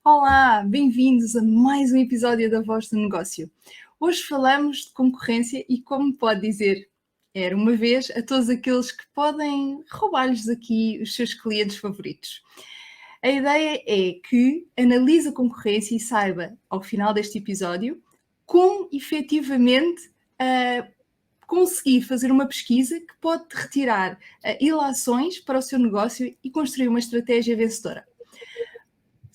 Olá, bem-vindos a mais um episódio da Voz do Negócio. Hoje falamos de concorrência e como pode dizer, era uma vez a todos aqueles que podem roubar-lhes aqui os seus clientes favoritos. A ideia é que analise a concorrência e saiba, ao final deste episódio, como efetivamente conseguir fazer uma pesquisa que pode retirar ilações para o seu negócio e construir uma estratégia vencedora.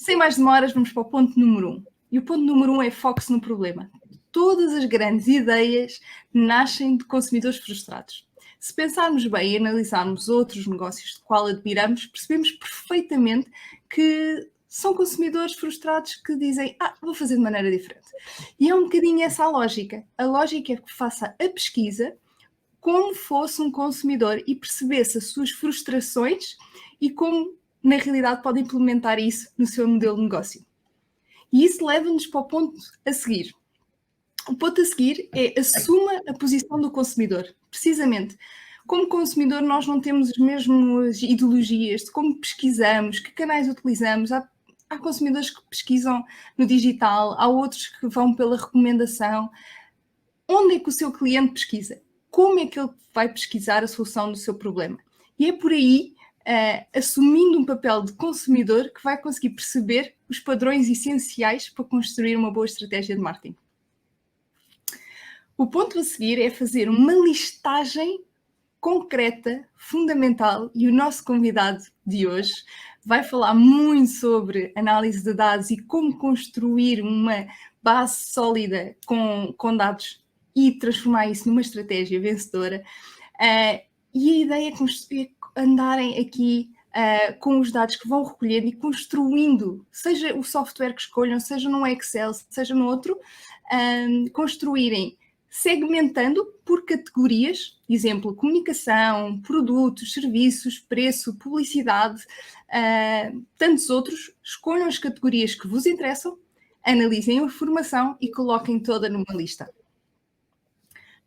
Sem mais demoras, vamos para o ponto número 1. E o ponto número 1 é foco-se no problema. Todas as grandes ideias nascem de consumidores frustrados. Se pensarmos bem e analisarmos outros negócios de qual admiramos, percebemos perfeitamente que são consumidores frustrados que dizem vou fazer de maneira diferente. E é um bocadinho essa a lógica. A lógica é que faça a pesquisa como fosse um consumidor e percebesse as suas frustrações e como na realidade pode implementar isso no seu modelo de negócio. E isso leva-nos para o ponto a seguir. O ponto a seguir é assuma a posição do consumidor. Precisamente, como consumidor nós não temos as mesmas ideologias de como pesquisamos, que canais utilizamos. Há consumidores que pesquisam no digital, há outros que vão pela recomendação. Onde é que o seu cliente pesquisa? Como é que ele vai pesquisar a solução do seu problema? E é por aí, assumindo um papel de consumidor, que vai conseguir perceber os padrões essenciais para construir uma boa estratégia de marketing. O ponto a seguir é fazer uma listagem concreta, fundamental, e o nosso convidado de hoje vai falar muito sobre análise de dados e como construir uma base sólida com dados e transformar isso numa estratégia vencedora. E a ideia é andarem aqui com os dados que vão recolhendo e construindo, seja o software que escolham, seja no Excel, seja no outro, construírem segmentando por categorias, exemplo, comunicação, produtos, serviços, preço, publicidade, tantos outros. Escolham as categorias que vos interessam, analisem a informação e coloquem toda numa lista.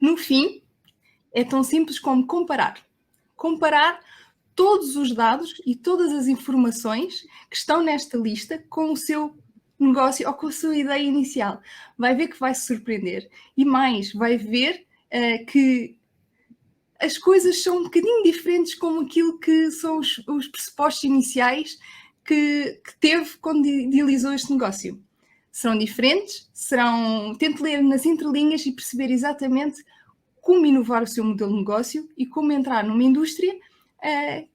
No fim, é tão simples como comparar. Comparar todos os dados e todas as informações que estão nesta lista com o seu negócio ou com a sua ideia inicial. Vai ver que vai se surpreender. E mais, vai ver que as coisas são um bocadinho diferentes como aquilo que são os pressupostos iniciais que teve quando idealizou este negócio. Serão diferentes, tente ler nas entrelinhas e perceber exatamente como inovar o seu modelo de negócio e como entrar numa indústria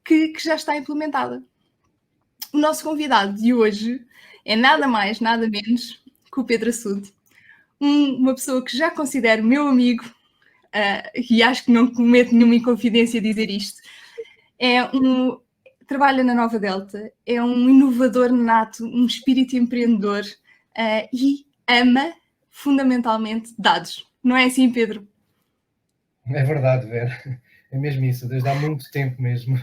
que já está implementada. O nosso convidado de hoje é nada mais, nada menos que o Pedro Assude, uma pessoa que já considero meu amigo, e acho que não cometo nenhuma inconfidência dizer isto. Trabalha na Nova Delta, é um inovador nato, um espírito empreendedor e ama fundamentalmente dados. Não é assim, Pedro? É verdade, Vera. É mesmo isso, desde há muito tempo mesmo.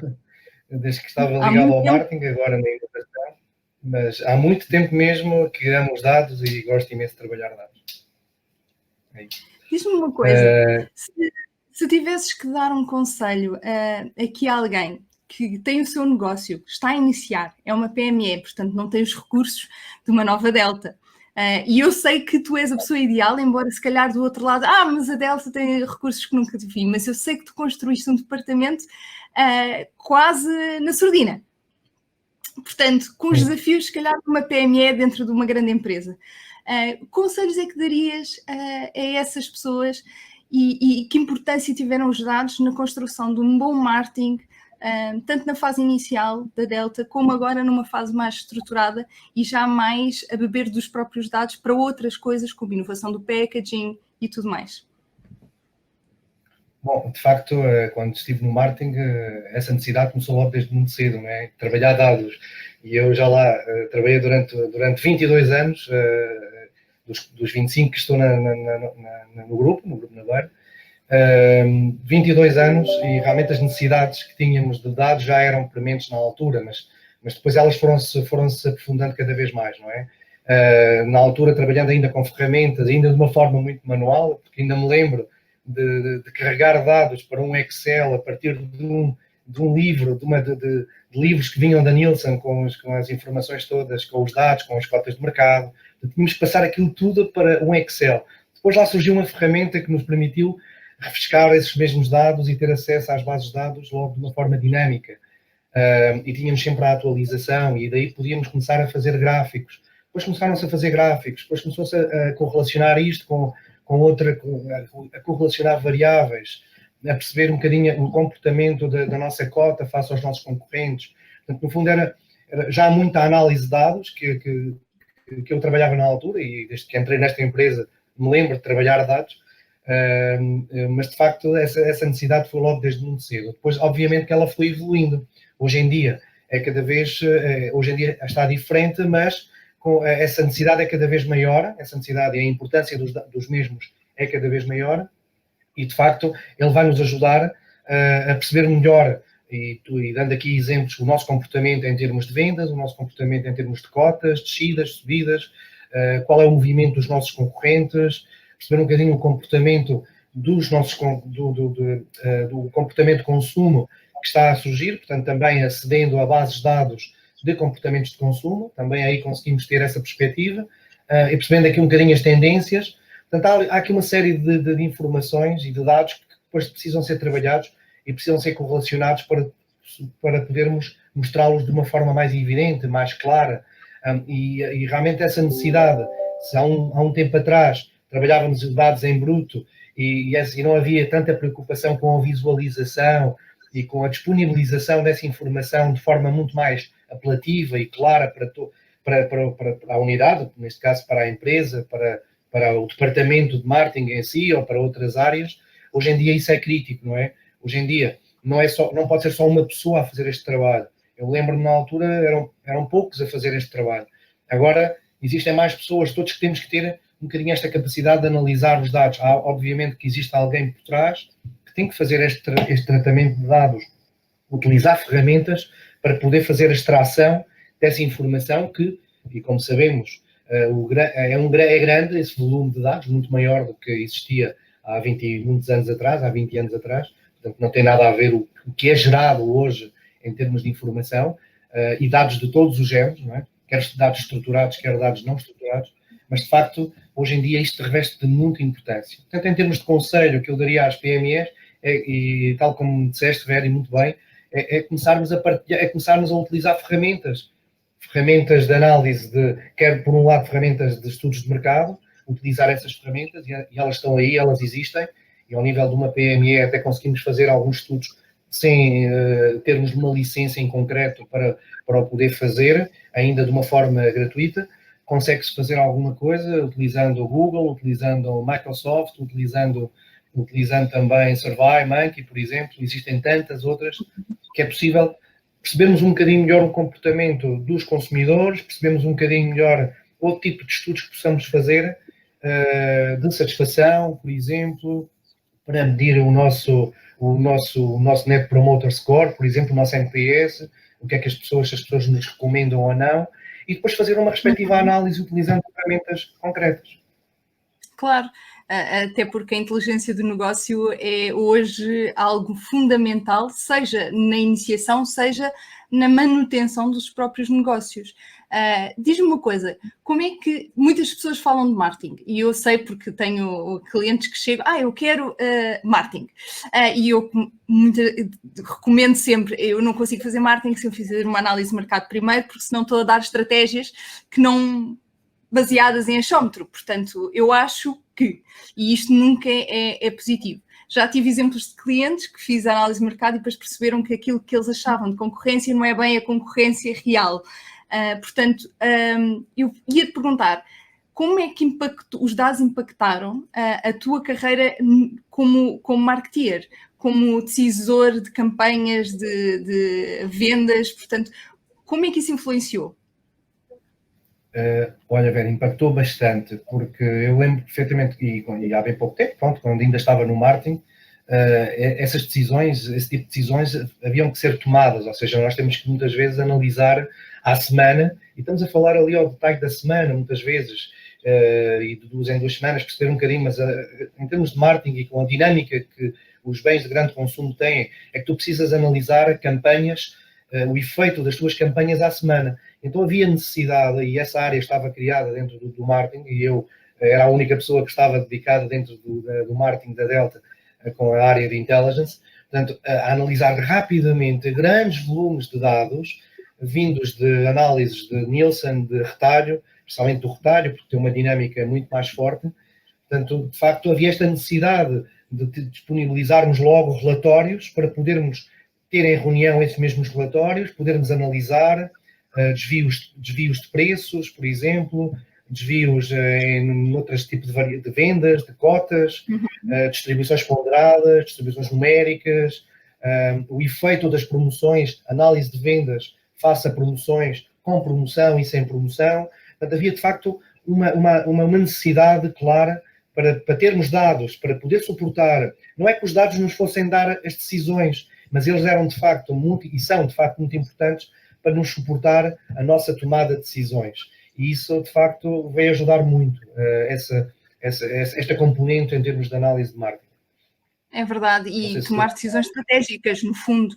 Desde que estava ligado ao marketing, agora na inovação, mas há muito tempo mesmo que amo os dados e gosto imenso de trabalhar dados. É isso. Diz-me uma coisa, se tivesses que dar um conselho aqui a alguém que tem o seu negócio, está a iniciar, é uma PME, portanto não tem os recursos de uma Nova Delta, e eu sei que tu és a pessoa ideal, embora se calhar do outro lado, mas a Delta tem recursos que nunca te vi, mas eu sei que tu construíste um departamento quase na surdina. Portanto, com os desafios, se calhar, de uma PME dentro de uma grande empresa. Conselhos é que darias a essas pessoas e que importância tiveram os dados na construção de um bom marketing, tanto na fase inicial da Delta, como agora numa fase mais estruturada e já mais a beber dos próprios dados para outras coisas, como inovação do packaging e tudo mais? Bom, de facto, quando estive no marketing, essa necessidade começou logo desde muito cedo, não é? Trabalhar dados. E eu já lá trabalhei durante 22 anos, dos 25 que estou no grupo Naveiro, 22 anos, e realmente as necessidades que tínhamos de dados já eram prementes na altura, mas depois elas foram-se aprofundando cada vez mais, não é? Na altura, trabalhando ainda com ferramentas, ainda de uma forma muito manual, porque ainda me lembro de carregar dados para um Excel a partir de um livro, de livros que vinham da Nielsen com as informações todas, com os dados, com as cotas de mercado. Tínhamos que passar aquilo tudo para um Excel. Depois lá surgiu uma ferramenta que nos permitiu refrescar esses mesmos dados e ter acesso às bases de dados logo de uma forma dinâmica. E tínhamos sempre a atualização e daí podíamos começar a fazer gráficos. Depois começaram-se a fazer gráficos, depois começou-se a correlacionar isto com a correlacionar variáveis, a perceber um bocadinho o comportamento da nossa cota face aos nossos concorrentes. Portanto, no fundo, era já muita análise de dados que eu trabalhava na altura e desde que entrei nesta empresa me lembro de trabalhar dados, mas de facto essa necessidade foi logo desde muito cedo. Depois, obviamente, que ela foi evoluindo. Hoje em dia hoje em dia está diferente, mas essa necessidade é cada vez maior, essa necessidade e a importância dos mesmos é cada vez maior e, de facto, ele vai nos ajudar a perceber melhor, e dando aqui exemplos, o nosso comportamento em termos de vendas, o nosso comportamento em termos de cotas, descidas, subidas, qual é o movimento dos nossos concorrentes, perceber um bocadinho o comportamento dos nossos, do comportamento de consumo que está a surgir, portanto, também acedendo a bases de dados de comportamentos de consumo, também aí conseguimos ter essa perspectiva, e percebendo aqui um bocadinho as tendências. Portanto, há aqui uma série de informações e de dados que depois precisam ser trabalhados e precisam ser correlacionados para podermos mostrá-los de uma forma mais evidente, mais clara. E realmente essa necessidade, se há um tempo atrás trabalhávamos os dados em bruto e não havia tanta preocupação com a visualização e com a disponibilização dessa informação de forma muito mais apelativa e clara para a unidade, neste caso para a empresa, para o departamento de marketing em si ou para outras áreas, hoje em dia isso é crítico, não é? Hoje em dia não pode ser só uma pessoa a fazer este trabalho. Eu lembro-me na altura eram poucos a fazer este trabalho. Agora existem mais pessoas, todos que temos que ter um bocadinho esta capacidade de analisar os dados. Há, obviamente, que existe alguém por trás que tem que fazer este tratamento de dados, utilizar ferramentas para poder fazer a extração dessa informação que, e como sabemos, é grande esse volume de dados, muito maior do que existia há 20 anos atrás, portanto não tem nada a ver o que é gerado hoje em termos de informação, e dados de todos os géneros, não é? Quer dados estruturados, quer dados não estruturados, mas de facto, hoje em dia isto reveste de muita importância. Portanto, em termos de conselho, o que eu daria às PMEs, e tal como disseste, Vera, e muito bem, é começarmos a partilhar, é começarmos a utilizar ferramentas de análise, quer por um lado ferramentas de estudos de mercado, utilizar essas ferramentas, e elas estão aí, elas existem, e ao nível de uma PME até conseguimos fazer alguns estudos sem termos uma licença em concreto para o poder fazer, ainda de uma forma gratuita. Consegue-se fazer alguma coisa utilizando o Google, utilizando o Microsoft, utilizando também SurveyMonkey, por exemplo. Existem tantas outras que é possível percebermos um bocadinho melhor o comportamento dos consumidores, percebermos um bocadinho melhor outro tipo de estudos que possamos fazer de satisfação, por exemplo, para medir o nosso Net Promoter Score, por exemplo, o nosso NPS, o que é que se as pessoas nos recomendam ou não, e depois fazer uma respectiva análise utilizando ferramentas concretas. Claro, até porque a inteligência do negócio é hoje algo fundamental, seja na iniciação, seja na manutenção dos próprios negócios. Diz-me uma coisa, como é que muitas pessoas falam de marketing? E eu sei porque tenho clientes que chegam, eu quero marketing. E eu recomendo sempre, eu não consigo fazer marketing se eu fizer uma análise de mercado primeiro, porque senão estou a dar estratégias que não baseadas em achómetro. Portanto, eu acho que, e isto nunca é positivo. Já tive exemplos de clientes que fiz a análise de mercado e depois perceberam que aquilo que eles achavam de concorrência não é bem a concorrência real. Portanto, eu ia-te perguntar, como é que os dados impactaram a tua carreira como marketeer, como decisor de campanhas, de vendas? Portanto, como é que isso influenciou? Olha, Vera, impactou bastante, porque eu lembro perfeitamente, e há bem pouco tempo, pronto, quando ainda estava no marketing, esse tipo de decisões haviam que ser tomadas, ou seja, nós temos que muitas vezes analisar à semana, e estamos a falar ali ao detalhe da semana, muitas vezes, e de 2 em 2 semanas, perceber um bocadinho, mas em termos de marketing e com a dinâmica que os bens de grande consumo têm, é que tu precisas analisar campanhas, o efeito das tuas campanhas à semana. Então havia necessidade, e essa área estava criada dentro do marketing, e eu era a única pessoa que estava dedicada dentro do marketing da Delta com a área de intelligence, portanto, a analisar rapidamente grandes volumes de dados vindos de análises de Nielsen, de retalho, especialmente do retalho, porque tem uma dinâmica muito mais forte. Portanto, de facto, havia esta necessidade de disponibilizarmos logo relatórios para podermos ter em reunião esses mesmos relatórios, podermos analisar desvios de preços, por exemplo, desvios em outros tipos de vendas, de cotas, distribuições ponderadas, distribuições numéricas, o efeito das promoções, análise de vendas face a promoções com promoção e sem promoção. Portanto, havia, de facto, uma necessidade clara para termos dados, para poder suportar. Não é que os dados nos fossem dar as decisões, mas eles eram, de facto, e são, de facto, muito importantes para nos suportar a nossa tomada de decisões. E isso, de facto, veio ajudar muito esta componente em termos de análise de marketing. É verdade, e tomar decisões estratégicas, no fundo,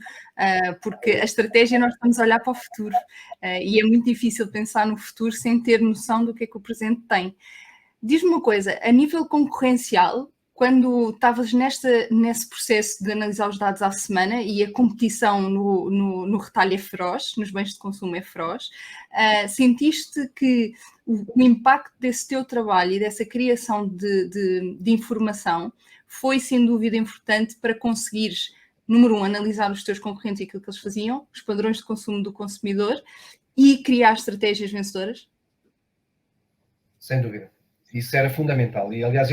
porque a estratégia nós estamos a olhar para o futuro e é muito difícil pensar no futuro sem ter noção do que é que o presente tem. Diz-me uma coisa, a nível concorrencial, quando estavas nesse processo de analisar os dados à semana e a competição no retalho é feroz, nos bens de consumo é feroz, sentiste que o impacto desse teu trabalho e dessa criação de informação foi, sem dúvida, importante para conseguires, número um, analisar os teus concorrentes e aquilo que eles faziam, os padrões de consumo do consumidor e criar estratégias vencedoras? Sem dúvida. Isso era fundamental. E, aliás,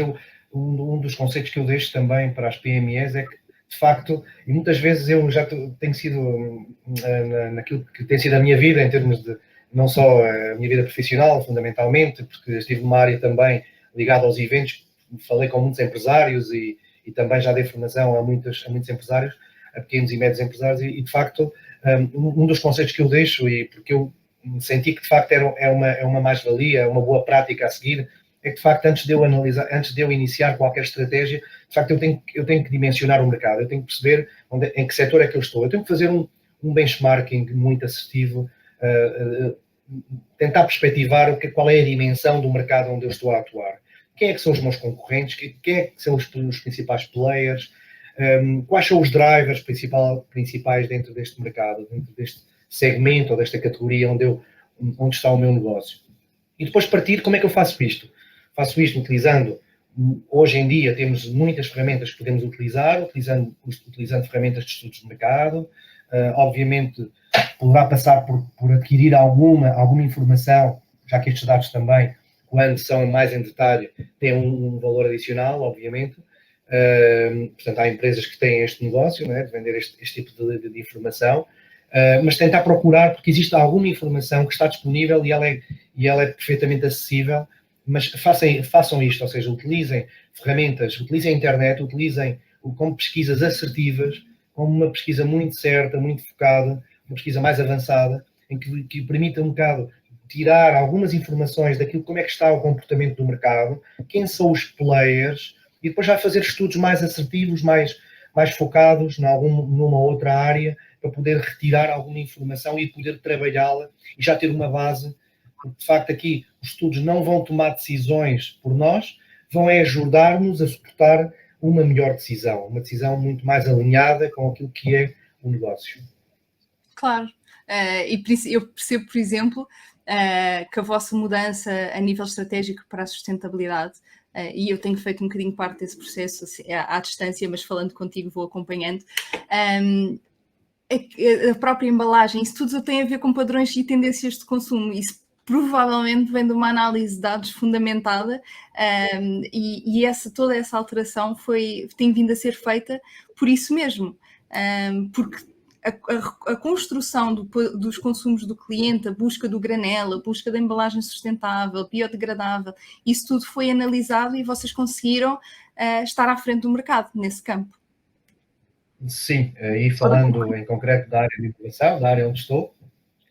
um dos conceitos que eu deixo também para as PMEs é que, de facto, e muitas vezes eu já tenho sido naquilo que tem sido a minha vida, em termos de não só a minha vida profissional, fundamentalmente, porque estive numa área também ligada aos eventos, falei com muitos empresários e também já dei formação a muitos empresários, a pequenos e médios empresários, e de facto, um dos conceitos que eu deixo, e porque eu senti que de facto é uma mais-valia, uma boa prática a seguir, é que de facto antes de eu iniciar qualquer estratégia, de facto eu tenho que dimensionar o mercado, eu tenho que perceber em que setor é que eu estou, eu tenho que fazer um benchmarking muito assertivo, tentar perspectivar qual é a dimensão do mercado onde eu estou a atuar. Quem é que são os meus concorrentes? Quem é que são os principais players? Quais são os drivers principais dentro deste mercado, dentro deste segmento ou desta categoria onde está o meu negócio? E depois partir, como é que eu faço isto? Faço isto utilizando, hoje em dia temos muitas ferramentas que podemos utilizar, utilizando ferramentas de estudos de mercado, obviamente poderá passar por adquirir alguma informação, já que estes dados também, quando são mais em detalhe, têm um valor adicional, obviamente. Portanto, há empresas que têm este negócio, né, de vender este tipo de informação, mas tentar procurar, porque existe alguma informação que está disponível e ela é perfeitamente acessível, mas façam isto, ou seja, utilizem ferramentas, utilizem a internet, utilizem como pesquisas assertivas, como uma pesquisa muito certa, muito focada, uma pesquisa mais avançada, em que permita um bocado tirar algumas informações daquilo, como é que está o comportamento do mercado, quem são os players, e depois vai fazer estudos mais assertivos, mais focados numa outra área, para poder retirar alguma informação e poder trabalhá-la e já ter uma base, porque de facto aqui os estudos não vão tomar decisões por nós, vão ajudar-nos a suportar uma melhor decisão, uma decisão muito mais alinhada com aquilo que é o negócio. Claro, e eu percebo, por exemplo, que a vossa mudança a nível estratégico para a sustentabilidade, e eu tenho feito um bocadinho parte desse processo assim, à distância, mas falando contigo vou acompanhando, a própria embalagem, isso tudo tem a ver com padrões e tendências de consumo, isso provavelmente vem de uma análise de dados fundamentada, e toda essa alteração tem vindo a ser feita por isso mesmo, porque a construção dos consumos do cliente, a busca do granel, a busca da embalagem sustentável, biodegradável, isso tudo foi analisado e vocês conseguiram estar à frente do mercado nesse campo. Sim, e falando em concreto da área de inovação, da área onde estou,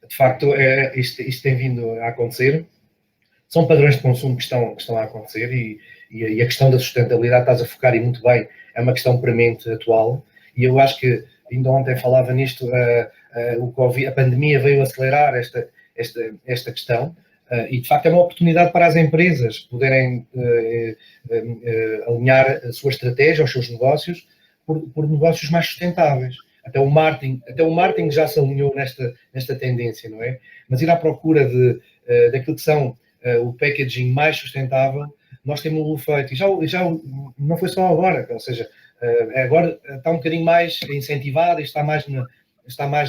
de facto isto tem vindo a acontecer, são padrões de consumo que estão a acontecer e a questão da sustentabilidade estás a focar, e muito bem, é uma questão premente atual, e eu acho que, ainda ontem falava nisto, o COVID, a pandemia veio acelerar esta questão, e de facto é uma oportunidade para as empresas poderem alinhar a sua estratégia, os seus negócios, por negócios mais sustentáveis. Até o marketing já se alinhou nesta tendência, não é? Mas ir à procura daquilo que são o packaging mais sustentável, nós temos feito, e já não foi só agora, ou seja, agora está um bocadinho mais incentivado e está mais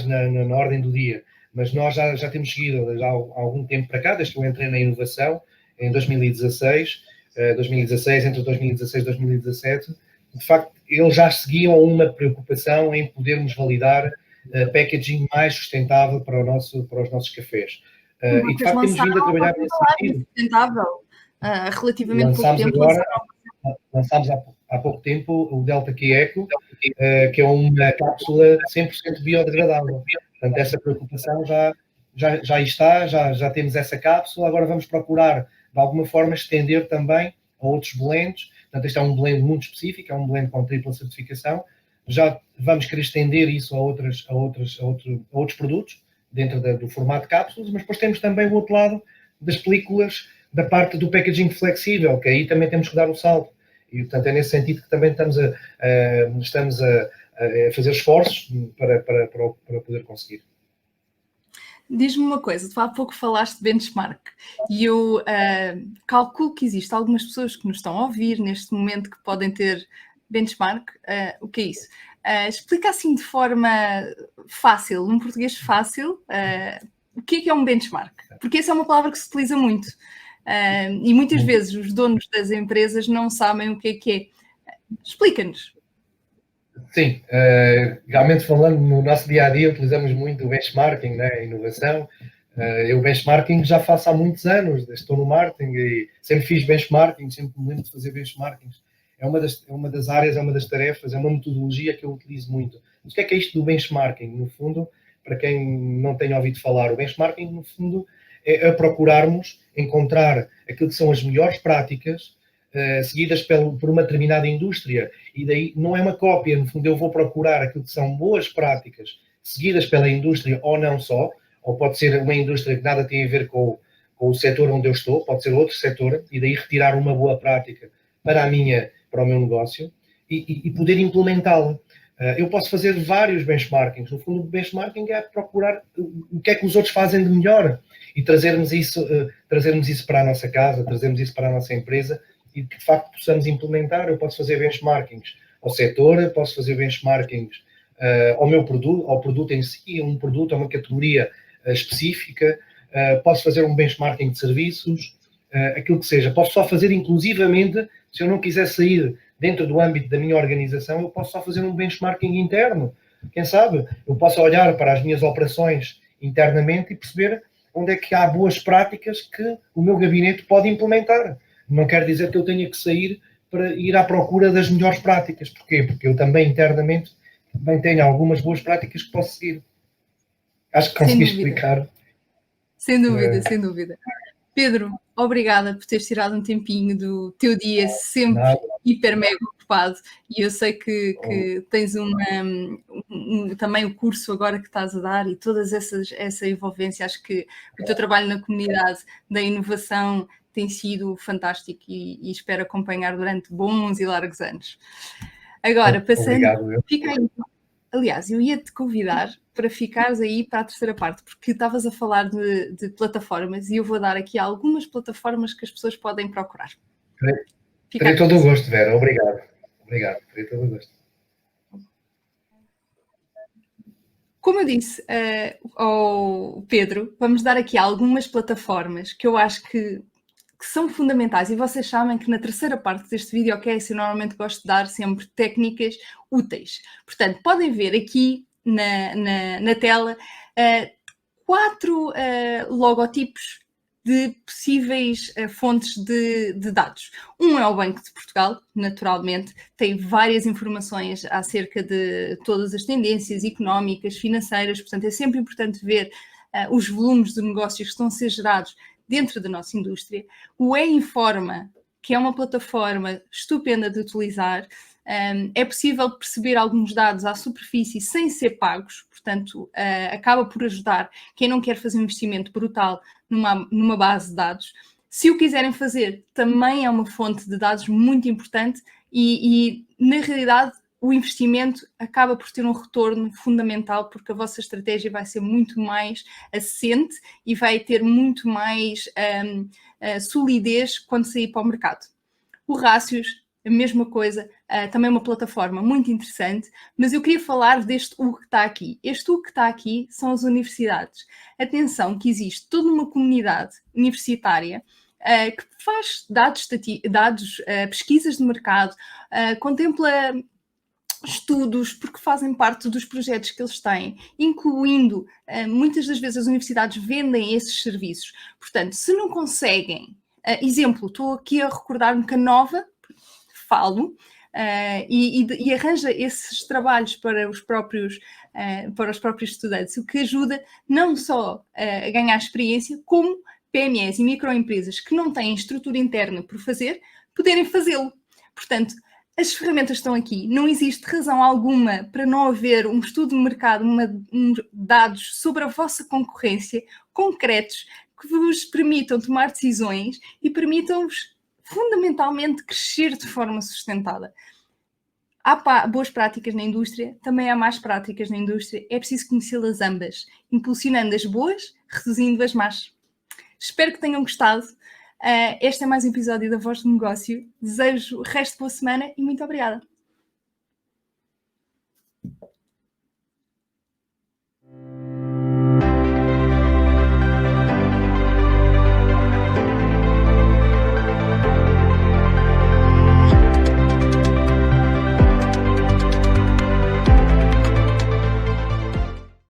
na ordem do dia, mas nós já temos seguido já há algum tempo para cá, desde que eu entrei na inovação, em 2016, entre 2016 e 2017, de facto, eles já seguiam uma preocupação em podermos validar packaging mais sustentável para os nossos cafés. E de facto temos vindo a trabalhar nesse sentido. Sustentável, relativamente pouco tempo. Lançámos há pouco tempo o Delta Key Eco, que é uma cápsula 100% biodegradável. Portanto, essa preocupação já está, já temos essa cápsula, agora vamos procurar, de alguma forma, estender também a outros blends. Portanto, este é um blend muito específico, é um blend com tripla certificação. Já vamos querer estender isso a outros produtos, dentro do formato de cápsulas, mas depois temos também o outro lado das películas, da parte do packaging flexível, que aí também temos que dar o salto. E, portanto, é nesse sentido que também estamos a fazer esforços para poder conseguir. Diz-me uma coisa, tu há pouco falaste de benchmark e eu calculo que existe algumas pessoas que nos estão a ouvir neste momento que podem ter benchmark. O que é isso? Explica assim de forma fácil, num português fácil, o que é um benchmark? Porque essa é uma palavra que se utiliza muito e muitas vezes os donos das empresas não sabem o que é. Explica-nos. Sim, realmente falando no nosso dia-a-dia utilizamos muito o benchmarking, né, a inovação. Eu benchmarking já faço há muitos anos, estou no marketing e sempre fiz benchmarking, sempre me lembro de fazer benchmarkings. É uma das áreas, é uma das tarefas, é uma metodologia que eu utilizo muito. Mas o que é isto do benchmarking? No fundo, para quem não tenha ouvido falar, o benchmarking, no fundo, é procurarmos encontrar aquilo que são as melhores práticas seguidas por uma determinada indústria, e daí não é uma cópia, no fundo eu vou procurar aquilo que são boas práticas seguidas pela indústria ou não só, ou pode ser uma indústria que nada tem a ver com o setor onde eu estou, pode ser outro setor, e daí retirar uma boa prática para o meu negócio e poder implementá-la. Eu posso fazer vários benchmarkings, no fundo o benchmarking é procurar o que é que os outros fazem de melhor e trazermos isso para a nossa casa, trazermos isso para a nossa empresa, e que de facto possamos implementar. Eu posso fazer benchmarkings ao setor, posso fazer benchmarkings ao produto em si, a uma categoria específica, posso fazer um benchmarking de serviços, aquilo que seja. Posso só fazer, inclusivamente, se eu não quiser sair dentro do âmbito da minha organização, eu posso só fazer um benchmarking interno. Quem sabe? Eu posso olhar para as minhas operações internamente e perceber onde é que há boas práticas que o meu gabinete pode implementar. Não quer dizer que eu tenha que sair para ir à procura das melhores práticas. Porquê? Porque eu também, internamente, também tenho algumas boas práticas que posso seguir. Acho que consegui explicar. Sem dúvida, sem dúvida. Pedro, obrigada por teres tirado um tempinho do teu dia sempre hiper mega ocupado, e eu sei que tens também o curso agora que estás a dar e toda essa envolvência. Acho que o teu trabalho na comunidade da inovação tem sido fantástico e espero acompanhar durante bons e largos anos. Agora, passando... Fica aí. Aliás, eu ia-te convidar para ficares aí para a terceira parte, porque estavas a falar de plataformas e eu vou dar aqui algumas plataformas que as pessoas podem procurar. Terei todo o gosto, Vera. Obrigado. Terei todo o gosto. Como eu disse ao Pedro, vamos dar aqui algumas plataformas que eu acho que são fundamentais, e vocês sabem que na terceira parte deste videocast eu normalmente gosto de dar sempre técnicas úteis. Portanto, podem ver aqui na tela 4 logotipos de possíveis fontes de dados. Um é o Banco de Portugal, naturalmente, tem várias informações acerca de todas as tendências económicas, financeiras, portanto é sempre importante ver os volumes de negócios que estão a ser gerados dentro da nossa indústria. O E-Informa, que é uma plataforma estupenda de utilizar. É possível perceber alguns dados à superfície sem ser pagos, portanto, acaba por ajudar quem não quer fazer um investimento brutal numa base de dados. Se o quiserem fazer, também é uma fonte de dados muito importante e na realidade, o investimento acaba por ter um retorno fundamental, porque a vossa estratégia vai ser muito mais assente e vai ter muito mais solidez quando sair para o mercado. O Rácios, a mesma coisa, também uma plataforma muito interessante, mas eu queria falar deste U que está aqui. Este U que está aqui são as universidades. Atenção que existe toda uma comunidade universitária que faz dados pesquisas de mercado, contempla estudos, porque fazem parte dos projetos que eles têm, incluindo, muitas das vezes as universidades vendem esses serviços. Portanto, se não conseguem, exemplo, estou aqui a recordar-me que a Nova, falo, e arranja esses trabalhos para os próprios estudantes, o que ajuda não só a ganhar experiência, como PMEs e microempresas que não têm estrutura interna por fazer, poderem fazê-lo. Portanto, as ferramentas estão aqui. Não existe razão alguma para não haver um estudo de mercado, dados sobre a vossa concorrência, concretos, que vos permitam tomar decisões e permitam-vos, fundamentalmente, crescer de forma sustentada. Há boas práticas na indústria, também há más práticas na indústria. É preciso conhecê-las ambas, impulsionando as boas, reduzindo as más. Espero que tenham gostado. Este é mais um episódio da Voz do Negócio. Desejo o resto de boa semana e muito obrigada.